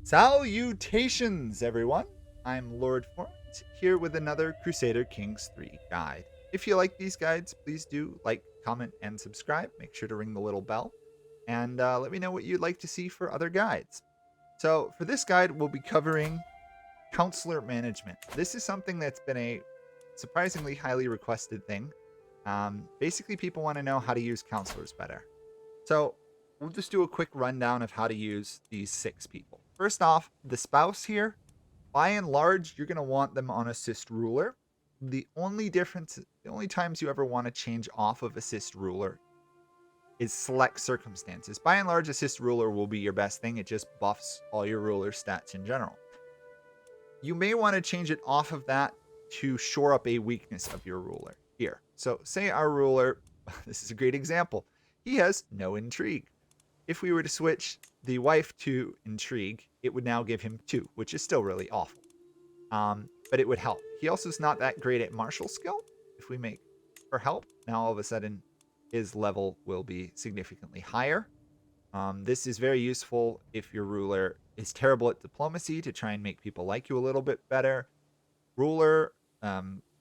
Salutations, everyone! I'm Lord Forwind, here with another Crusader Kings 3 guide. If you like these guides, please do like, comment, and subscribe. Make sure to ring the little bell, and let me know what you'd like to see for other guides. So for this guide, we'll be covering Counselor Management. This is something that's been a surprisingly highly requested thing. Basically, people want to know how to use Counselors better. So we'll just do a quick rundown of how to use these 6 people. First off, the spouse here, by and large, you're going to want them on assist ruler. The only times you ever want to change off of assist ruler is select circumstances. By and large, assist ruler will be your best thing. It just buffs all your ruler stats in general. You may want to change it off of that to shore up a weakness of your ruler here. So say our ruler, this is a great example. He has no intrigue. If we were to switch the wife to intrigue, it would now give him 2, which is still really awful. But it would help. He also is not that great at martial skill. If we make for help, now all of a sudden his level will be significantly higher. This is very useful if your ruler is terrible at diplomacy to try and make people like you a little bit better. Ruler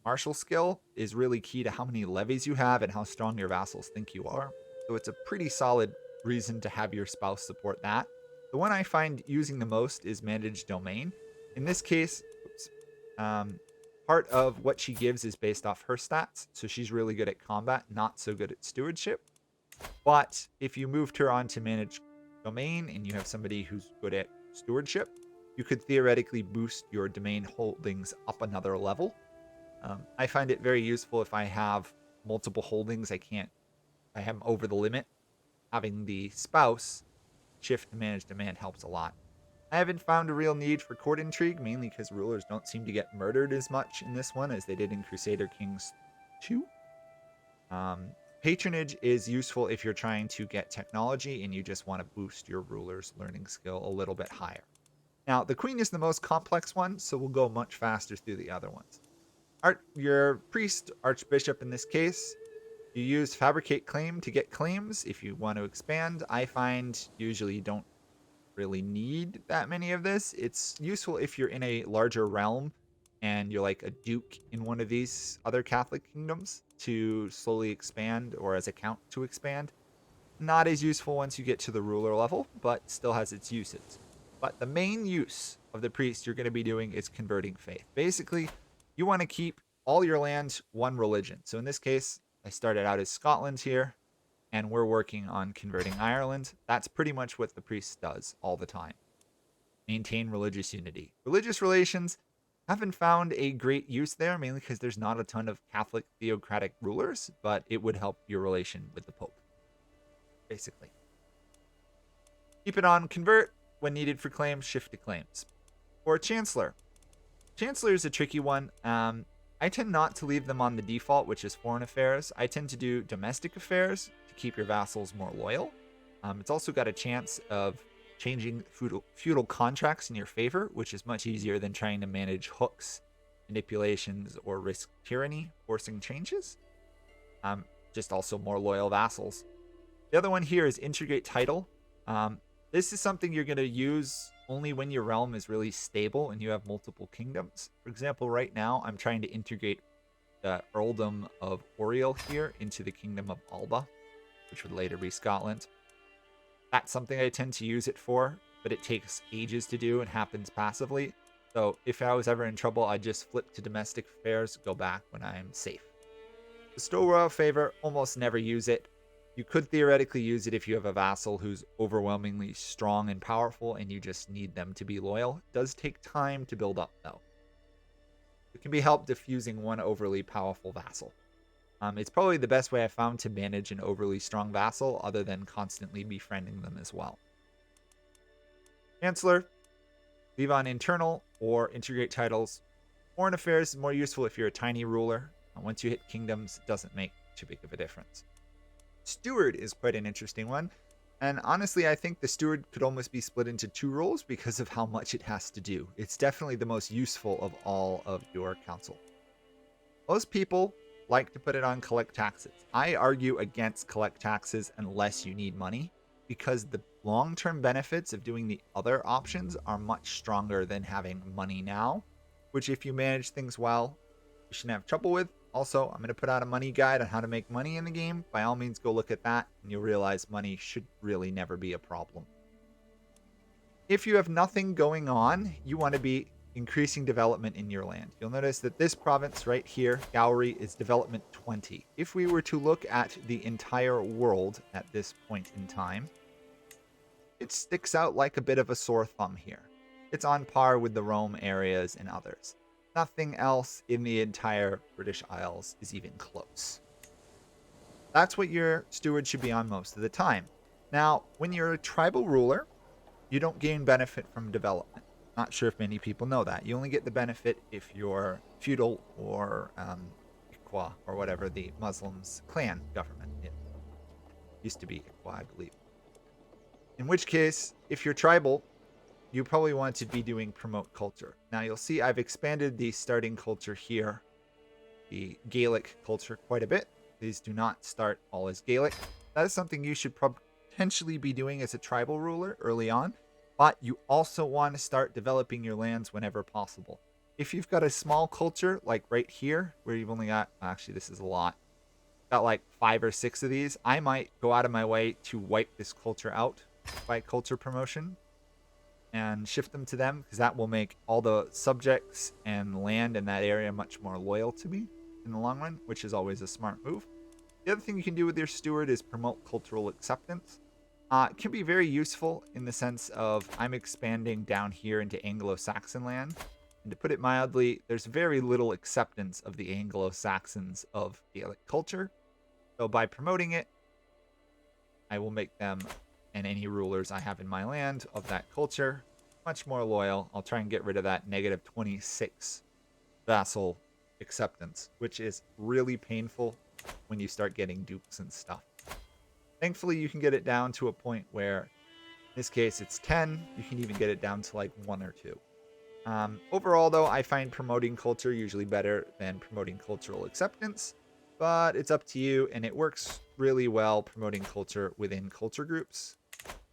martial skill is really key to how many levies you have and how strong your vassals think you are. So it's a pretty solid reason to have your spouse support that. The one I find using the most is manage domain. In this case, part of what she gives is based off her stats. So she's really good at combat, not so good at stewardship. But if you moved her on to manage domain and you have somebody who's good at stewardship, you could theoretically boost your domain holdings up another level. I find it very useful if I have multiple holdings. I am over the limit. Having the spouse shift to manage demand helps a lot. I haven't found a real need for court intrigue, mainly because rulers don't seem to get murdered as much in this one as they did in Crusader Kings 2. Patronage is useful if you're trying to get technology and you just want to boost your ruler's learning skill a little bit higher. Now, the queen is the most complex one, so we'll go much faster through the other ones. Your priest, archbishop in this case, you use fabricate claim to get claims if you want to expand. I find usually you don't really need that many of this. It's useful if you're in a larger realm and you're like a duke in one of these other Catholic kingdoms to slowly expand or as a count to expand. Not as useful once you get to the ruler level, but still has its uses. But the main use of the priest you're going to be doing is converting faith. Basically, you want to keep all your lands one religion. So in this case, I started out as Scotland here, and we're working on converting Ireland. That's pretty much what the priest does all the time. Maintain religious unity. Religious relations haven't found a great use there, mainly because there's not a ton of Catholic theocratic rulers, but it would help your relation with the Pope, basically. Keep it on convert. When needed for claims, shift to claims. For Chancellor. Chancellor is a tricky one. I tend not to leave them on the default, which is foreign affairs. I tend to do domestic affairs to keep your vassals more loyal. It's also got a chance of changing feudal contracts in your favor, which is much easier than trying to manage hooks, manipulations, or risk tyranny, forcing changes. Just also more loyal vassals. The other one here is integrate title. This is something you're going to use only when your realm is really stable and you have multiple kingdoms. For example, right now, I'm trying to integrate the earldom of Oriel here into the kingdom of Alba, which would later be Scotland. That's something I tend to use it for, but it takes ages to do and happens passively. So if I was ever in trouble, I'd just flip to domestic affairs, go back when I'm safe. Bestow royal favor, almost never use it. You could theoretically use it if you have a vassal who's overwhelmingly strong and powerful and you just need them to be loyal. It does take time to build up, though. It can be helped diffusing one overly powerful vassal. It's probably the best way I've found to manage an overly strong vassal, other than constantly befriending them as well. Chancellor, leave on internal or integrate titles. Foreign affairs is more useful if you're a tiny ruler. Once you hit kingdoms, it doesn't make too big of a difference. Steward is quite an interesting one, and honestly I think the steward could almost be split into 2 roles because of how much it has to do. It's definitely the most useful of all of your council. Most people like to put it on collect taxes. I argue against collect taxes unless you need money, because the long-term benefits of doing the other options are much stronger than having money now, which if you manage things well, you shouldn't have trouble with. Also, I'm going to put out a money guide on how to make money in the game. By all means, go look at that, and you'll realize money should really never be a problem. If you have nothing going on, you want to be increasing development in your land. You'll notice that this province right here, Gowrie, is development 20. If we were to look at the entire world at this point in time, it sticks out like a bit of a sore thumb here. It's on par with the Rome areas and others. Nothing else in the entire British Isles is even close. That's what your steward should be on most of the time. Now, when you're a tribal ruler, you don't gain benefit from development. Not sure if many people know that. You only get the benefit if you're feudal or Iqua, or whatever the Muslims' clan government is. Used to be Iqua, I believe. In which case, if you're tribal, you probably want to be doing promote culture. Now you'll see I've expanded the starting culture here, the Gaelic culture, quite a bit. Please do not start all as Gaelic. That is something you should potentially be doing as a tribal ruler early on, but you also want to start developing your lands whenever possible. If you've got a small culture, like right here, where you've only got, actually this is a lot, got like 5 or 6 of these, I might go out of my way to wipe this culture out by culture promotion and shift them to them, because that will make all the subjects and land in that area much more loyal to me in the long run, which is always a smart move. The other thing you can do with your steward is promote cultural acceptance. It can be very useful in the sense of I'm expanding down here into Anglo-Saxon land. And to put it mildly, there's very little acceptance of the Anglo-Saxons of Gaelic culture. So by promoting it, I will make them, and any rulers I have in my land of that culture, much more loyal. I'll try and get rid of that negative 26 vassal acceptance, which is really painful when you start getting dukes and stuff. Thankfully, you can get it down to a point where, in this case, it's 10. You can even get it down to like 1 or 2. Overall, though, I find promoting culture usually better than promoting cultural acceptance, but it's up to you, and it works really well promoting culture within culture groups.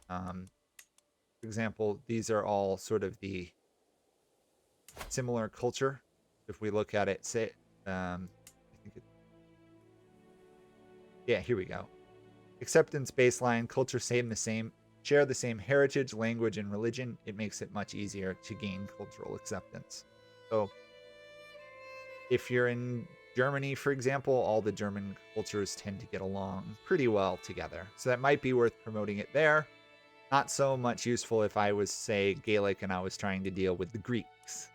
For example, these are all sort of the similar culture. If we look at it, say, I think it, yeah, here we go. Acceptance baseline, culture same, share the same heritage, language, and religion. It makes it much easier to gain cultural acceptance. So if you're in Germany, for example, all the German cultures tend to get along pretty well together. So that might be worth promoting it there. Not so much useful if I was, say, Gaelic and I was trying to deal with the Greeks.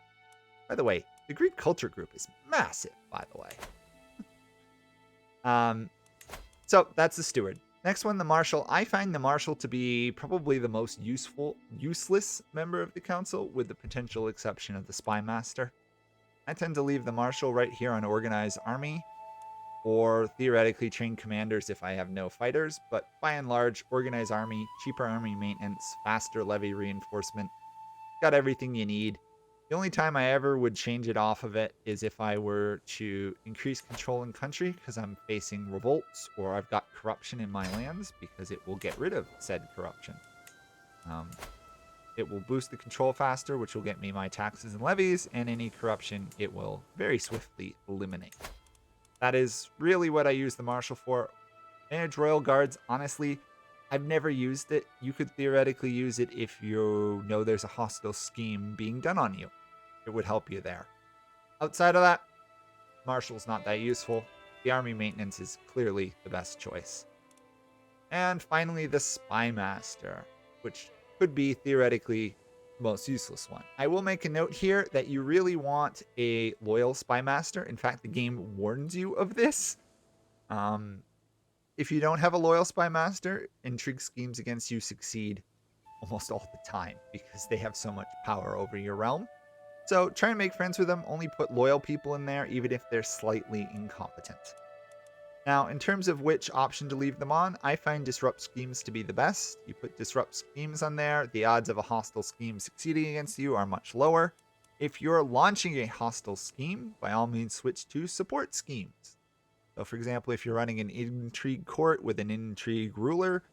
By the way, the Greek culture group is massive, by the way. So that's the steward. Next one, the Marshal. I find the Marshal to be probably the most useless member of the council, with the potential exception of the Spymaster. I tend to leave the Marshal right here on Organized Army, or theoretically train commanders if I have no fighters, but by and large, Organized Army, cheaper army maintenance, faster levy reinforcement, got everything you need. The only time I ever would change it off of it is if I were to increase control in country because I'm facing revolts or I've got corruption in my lands, because it will get rid of said corruption. It will boost the control faster, which will get me my taxes and levies, and any corruption it will very swiftly eliminate. That is really what I use the Marshal for. Manage Royal Guards, honestly, I've never used it. You could theoretically use it if you know there's a hostile scheme being done on you. It would help you there. Outside of that, Marshal's not that useful. The army maintenance is clearly the best choice. And finally, the Spymaster, which could be theoretically the most useless one. I will make a note here that you really want a loyal Spymaster. In fact, the game warns you of this. If you don't have a loyal Spymaster, intrigue schemes against you succeed almost all the time because they have so much power over your realm. So try and make friends with them. Only put loyal people in there, even if they're slightly incompetent. Now, in terms of which option to leave them on, I find disrupt schemes to be the best. You put disrupt schemes on there, the odds of a hostile scheme succeeding against you are much lower. If you're launching a hostile scheme, by all means switch to support schemes. So for example, if you're running an intrigue court with an intrigue ruler,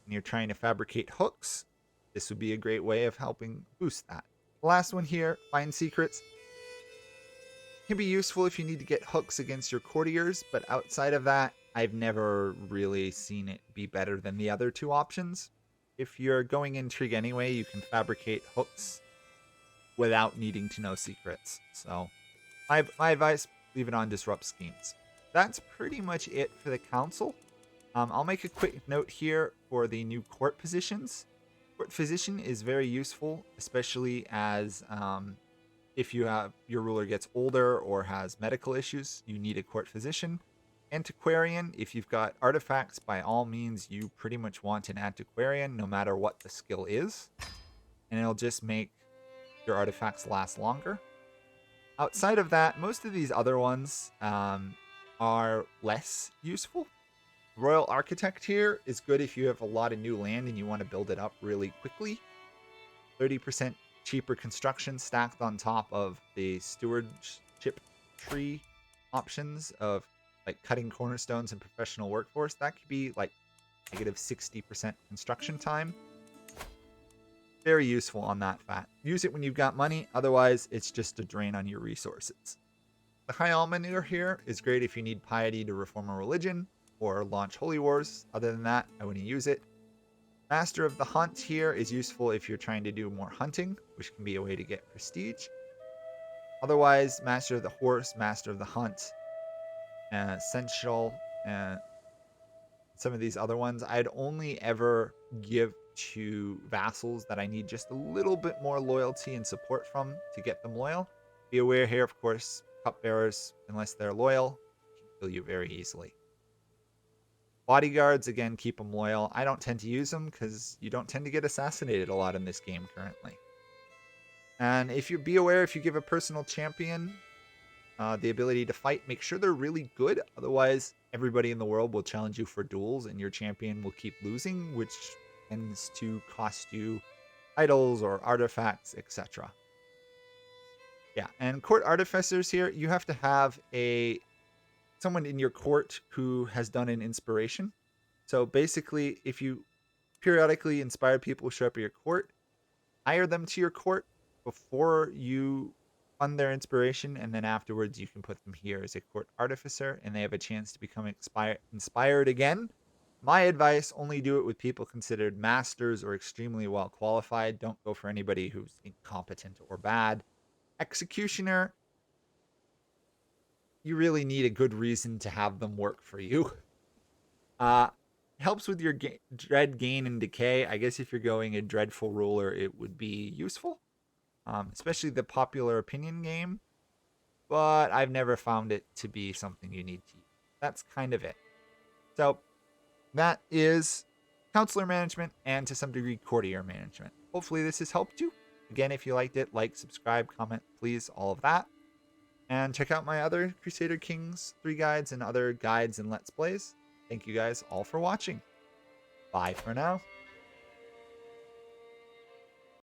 and you're trying to fabricate hooks, this would be a great way of helping boost that. The last one here, find secrets, can be useful if you need to get hooks against your courtiers, but outside of that, I've never really seen it be better than the other two options. If you're going intrigue anyway, you can fabricate hooks without needing to know secrets. So my advice, leave it on disrupt schemes. That's pretty much it for the council. I'll make a quick note here for the new court positions. Court physician is very useful, especially as if you have your ruler gets older or has medical issues, you need a court physician. Antiquarian, if you've got artifacts, by all means, you pretty much want an antiquarian, no matter what the skill is. And it'll just make your artifacts last longer. Outside of that, most of these other ones are less useful. Royal Architect here is good if you have a lot of new land and you want to build it up really quickly. 30% cheaper construction stacked on top of the stewardship tree options of like cutting cornerstones and professional workforce. That could be like negative 60% construction time. Very useful on that fact. Use it when you've got money. Otherwise, it's just a drain on your resources. The High Almoner here is great if you need piety to reform a religion or launch holy wars. Other than that, I wouldn't use it. Master of the Hunt here is useful if you're trying to do more hunting, which can be a way to get prestige. Otherwise, Master of the Horse, Master of the Hunt, Essential, and some of these other ones, I'd only ever give to vassals that I need just a little bit more loyalty and support from to get them loyal. Be aware here, of course, cupbearers, unless they're loyal, can kill you very easily. Bodyguards, again, keep them loyal. I don't tend to use them because you don't tend to get assassinated a lot in this game currently. And if you be aware, if you give a personal champion the ability to fight, make sure they're really good. Otherwise, everybody in the world will challenge you for duels and your champion will keep losing, which tends to cost you idols or artifacts, etc. Yeah, and court artificers here, you have to have someone in your court who has done an inspiration. So basically, if you periodically inspire people who show up at your court, hire them to your court before you fund their inspiration, and then afterwards you can put them here as a court artificer, and they have a chance to become inspired again. My advice, only do it with people considered masters or extremely well qualified. Don't go for anybody who's incompetent or bad. Executioner, you really need a good reason to have them work for you. Helps with your dread, gain, and decay. I guess if you're going a dreadful ruler, it would be useful. Especially the popular opinion game. But I've never found it to be something you need to use. That's kind of it. So that is counselor management and to some degree courtier management. Hopefully this has helped you. Again, if you liked it, like, subscribe, comment, please, all of that. And check out my other Crusader Kings 3 guides and other guides and Let's Plays. Thank you guys all for watching. Bye for now.